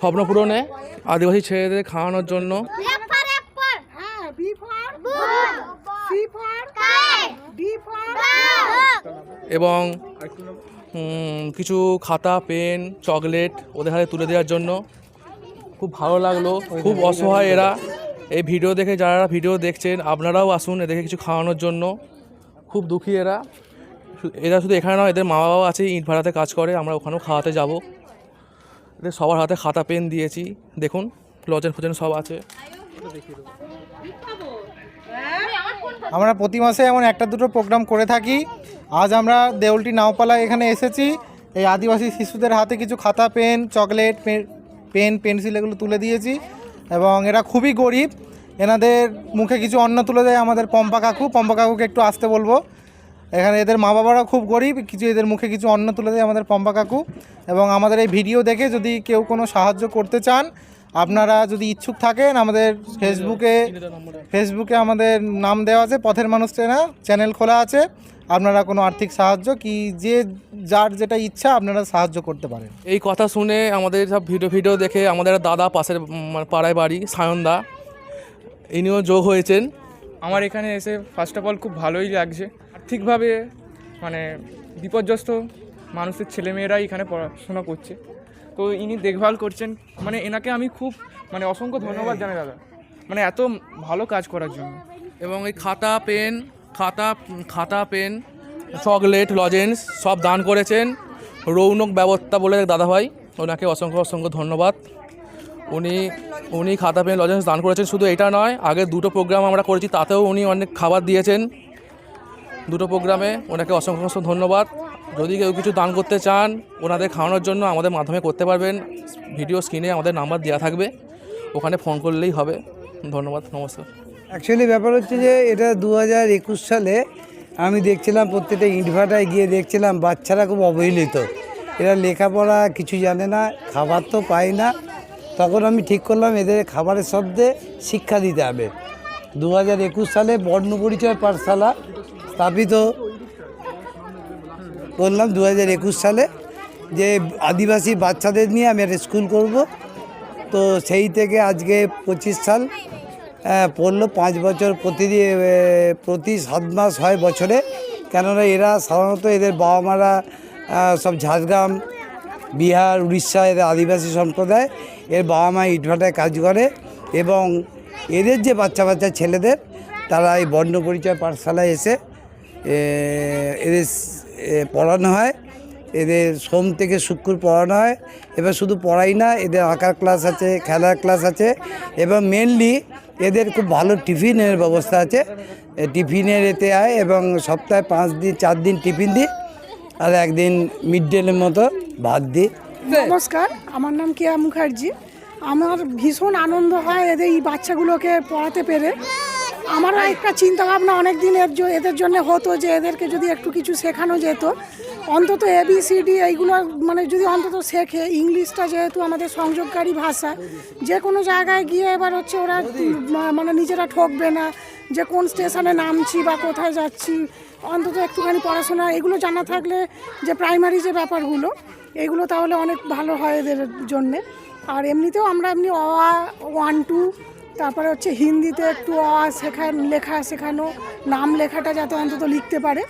স্বপ্ন পূরণে আদিবাসী ছেলেদের খাওয়ানোর জন্য এবং কিছু খাতা পেন চকলেট ওদের হাতে তুলে দেওয়ার জন্য। খুব ভালো লাগলো, খুব অসহায় এরা। এই ভিডিও দেখে যারা ভিডিও দেখছেন আপনারাও আসুন এদেরকে কিছু খাওয়ানোর জন্য। খুব দুঃখী এরা। এরা শুধু এখানে নয়, এদের মা বাবাও আছে, ইট ভাড়াতে কাজ করে, আমরা ওখানেও খাওয়াতে যাব। এদের সবার হাতে খাতা পেন দিয়েছি, দেখুন লজেন ফজেন সব আছে। আমরা প্রতি মাসে এমন একটা দুটো প্রোগ্রাম করে থাকি। আজ আমরা দেউলটি নাওপালা এখানে এসেছি। এই আদিবাসী শিশুদের হাতে কিছু খাতা পেন চকলেট পেন পেন্সিল এগুলো তুলে দিয়েছি এবং এরা খুবই গরিব। এনাদের মুখে কিছু অন্ন তুলে দেয় আমাদের পম্পা কাকুকে একটু আসতে বলবো। এখানে এদের মা বাবারা খুব গরিব, এদের মুখে কিছু অন্ন তুলে দেয় আমাদের পম্পা কাকু। এবং আমাদের এই ভিডিও দেখে যদি কেউ কোনো সাহায্য করতে চান, আপনারা যদি ইচ্ছুক থাকেন, আমাদের ফেসবুকে আমাদের নাম দেওয়া আছে, পথের মানুষ চ্যানেল খোলা আছে। আপনারা কোনো আর্থিক সাহায্য যার যেটা ইচ্ছা আপনারা সাহায্য করতে পারেন। এই কথা শুনে আমাদের সব ভিডিও দেখে আমাদের দাদা পাশের পাড়ায় বাড়ি সায়নদা, ইনিও যোগ হয়েছেন। আমার এখানে এসে ফার্স্ট অফ অল খুব ভালোই লাগছে। আর্থিকভাবে বিপর্যস্ত মানুষের ছেলেমেয়েরাই এখানে পড়াশোনা করছে, তো ইনি দেখভাল করছেন। এনাকে আমি খুব অসংখ্য ধন্যবাদ জানাই দাদা, এত ভালো কাজ করার জন্য। এবং এই খাতা পেন চকলেট লজেন্স সব দান করেছেন রৌনক ব্যবস্থা বলে দাদাভাই, ওনাকে অসংখ্য ধন্যবাদ। উনি খাতা পেন লজেন্স দান করেছেন। শুধু এটা নয়, আগে দুটো প্রোগ্রাম আমরা করেছি, তাতেও উনি অনেক খাবার দিয়েছেন। দুটো প্রোগ্রামে ওনাকে অসংখ্য ধন্যবাদ। যদি কেউ কিছু দান করতে চান ওনাদের খাওয়ানোর জন্য আমাদের মাধ্যমে করতে পারবেন। ভিডিও স্ক্রিনে আমাদের নাম্বার দেওয়া থাকবে, ওখানে ফোন করলেই হবে। ধন্যবাদ, নমস্কার। অ্যাকচুয়ালি ব্যাপার হচ্ছে যে এটা 2021 সালে আমি দেখছিলাম প্রত্যেকটা ইটভাটায় গিয়ে দেখছিলাম বাচ্চারা খুব অবহেলিত। এরা লেখাপড়া কিছু জানে না, খাবার তো পায় না। তখন আমি ঠিক করলাম এদের খাবারের শব্দে শিক্ষা দিতে হবে। 2021 সালে বর্ণ পরিচয় পাঠশালা স্থাপিত করলাম 2021 সালে, যে আদিবাসী বাচ্চাদের নিয়ে আমি একটা স্কুল করব। তো সেই থেকে আজকে 25 সাল পড়লো। 5 বছর প্রতি 7 মাস হয় বছরে। কেননা এরা সাধারণত এদের বাবা মারা সব ঝাড়গ্রাম বিহার উড়িষ্যা, এদের আদিবাসী সম্প্রদায়। এর বাবা মা ইটভাটায় কাজ করে এবং এদের যে বাচ্চা ছেলেদের তারা এই বর্ণ পরিচয় পাঠশালায় এসে এদের পড়ানো হয়। এদের সোম থেকে শুক্র পড়ানো হয়। এবার শুধু পড়াই না, এদের আঁকার ক্লাস আছে, খেলার ক্লাস আছে এবং মেনলি এদের খুব ভালো টিফিনের ব্যবস্থা আছে। টিফিনের এতে হয় এবং সপ্তাহে 4 দিন টিফিন দিই আর একদিন মিড ডের মতো ভাত দিই। নমস্কার, আমার নাম কেয়া মুখার্জি। আমার ভীষণ আনন্দ হয় এদের এই বাচ্চাগুলোকে পড়াতে পেরে। আমারও একটা চিন্তাভাবনা অনেক দিন এদের জন্য হতো যে এদেরকে যদি একটু কিছু শেখানো যেত, অন্তত ABCD এইগুলো যদি অন্তত শেখে। ইংলিশটা যেহেতু আমাদের সংযোগকারী ভাষা, যে কোনো জায়গায় গিয়ে এবার হচ্ছে ওরা নিজেরা ঠকবে না যে কোন স্টেশনে নামছি বা কোথায় যাচ্ছি। অন্তত একটুখানি পড়াশোনা এগুলো জানা থাকলে, যে প্রাইমারি যে ব্যাপারগুলো এগুলো, তাহলে অনেক ভালো হয় এদের জন্যে। আর এমনিতেও আমরা অ আ 1 2, তারপরে হচ্ছে হিন্দিতে একটু অ আ লেখা শেখানো, নাম লেখাটা যাতে অন্তত লিখতে পারে।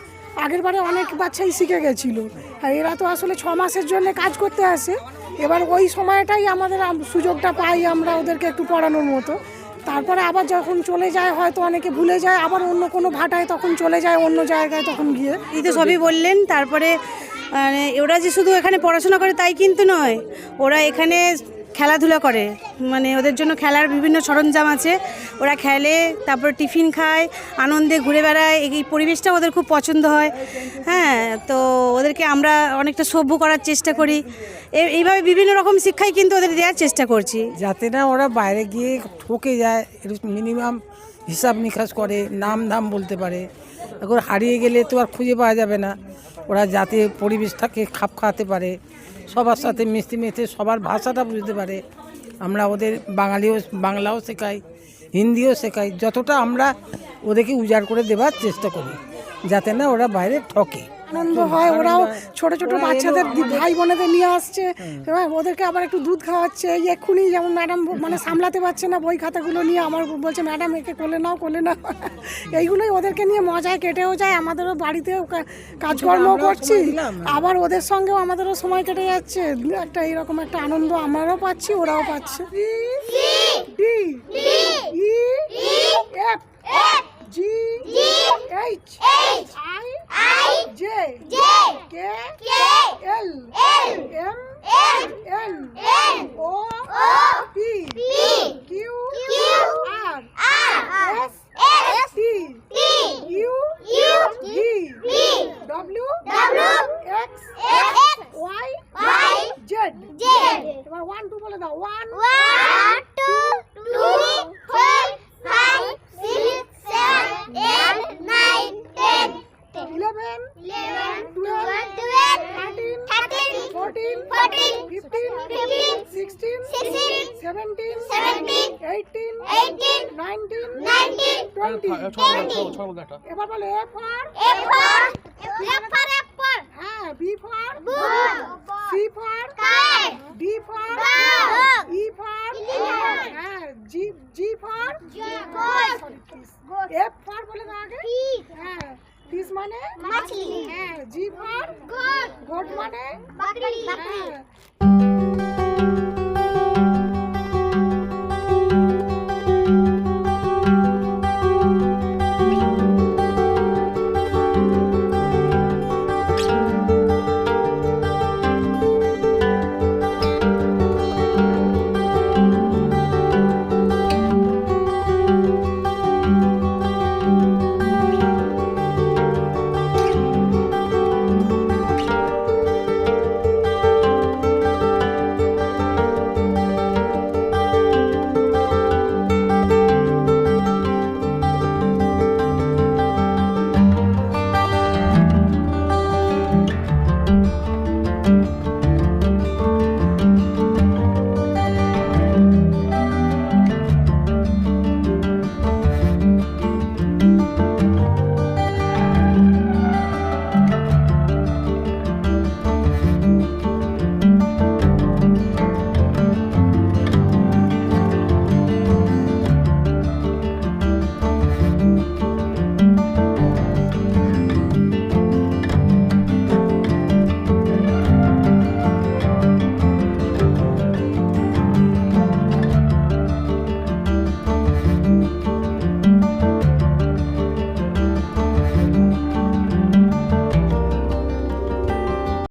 আগের বারে অনেক বাচ্চাই শিখে গেছিলো। আর এরা তো আসলে 6 মাসের জন্য কাজ করতে আসে। এবার ওই সময়টাই আমাদের সুযোগটা পাই আমরা ওদেরকে একটু পড়ানোর মতো। তারপরে আবার যখন চলে যায়, হয়তো অনেকে ভুলে যায়, আবার অন্য কোনো ভাটায় তখন চলে যায়, অন্য জায়গায় তখন গিয়ে। এই তো সবই বললেন। তারপরে ওরা যে শুধু এখানে পড়াশোনা করে তাই কিন্তু নয়, ওরা এখানে খেলাধুলা করে। ওদের জন্য খেলার বিভিন্ন সরঞ্জাম আছে, ওরা খেলে, তারপর টিফিন খায়, আনন্দে ঘুরে বেড়ায়। এই পরিবেশটা ওদের খুব পছন্দ হয়। হ্যাঁ, তো ওদেরকে আমরা অনেকটা সভ্য করার চেষ্টা করি। এইভাবে বিভিন্ন রকম শিক্ষাই কিন্তু ওদের দেওয়ার চেষ্টা করছি, যাতে না ওরা বাইরে গিয়ে ঠকে যায়। মিনিমাম হিসাব নিকাশ করে, নাম ধাম বলতে পারে। এখন হারিয়ে গেলে তো আর খুঁজে পাওয়া যাবে না। ওরা যাতে পরিবেশটাকে খাপ খাওয়াতে পারে, সবার সাথে মিশতে সবার ভাষাটা বুঝতে পারে। আমরা ওদের বাংলাও শেখাই, হিন্দিও শেখাই। যতটা আমরা ওদেরকে উজাড় করে দেওয়ার চেষ্টা করি, যাতে না ওরা বাইরে ঠকে। আনন্দ হয়, ওরাও ছোট ছোট বাচ্চাদের ভাই বোনেদের নিয়ে আসছে, হ্যাঁ, ওদেরকে আবার একটু দুধ খাওয়াচ্ছে। এই এক্ষুনি যেমন ম্যাডাম মানে সামলাতে পারছে না বই খাতাগুলো নিয়ে, আমার বলছে ম্যাডাম একে কোলে নাও কোলে নাও। এইগুলোই ওদেরকে নিয়ে মজায় কেটেও যায়, আমাদেরও বাড়িতেও কাজকর্ম করছি, আবার ওদের সঙ্গেও আমাদেরও সময় কেটে যাচ্ছে। একটা এইরকম একটা আনন্দ আমরাও পাচ্ছি, ওরাও পাচ্ছে। G H I J K L M N O P Q R S T U V W X Y Z। এবার 1 2 বলে দাও। 1 2 3 4 5 6 7 8 9 10 11 12 13 14 15 16 17 18 19 20। এবার বলে A for apple, হ্যাঁ, B for ball, C for kite, D for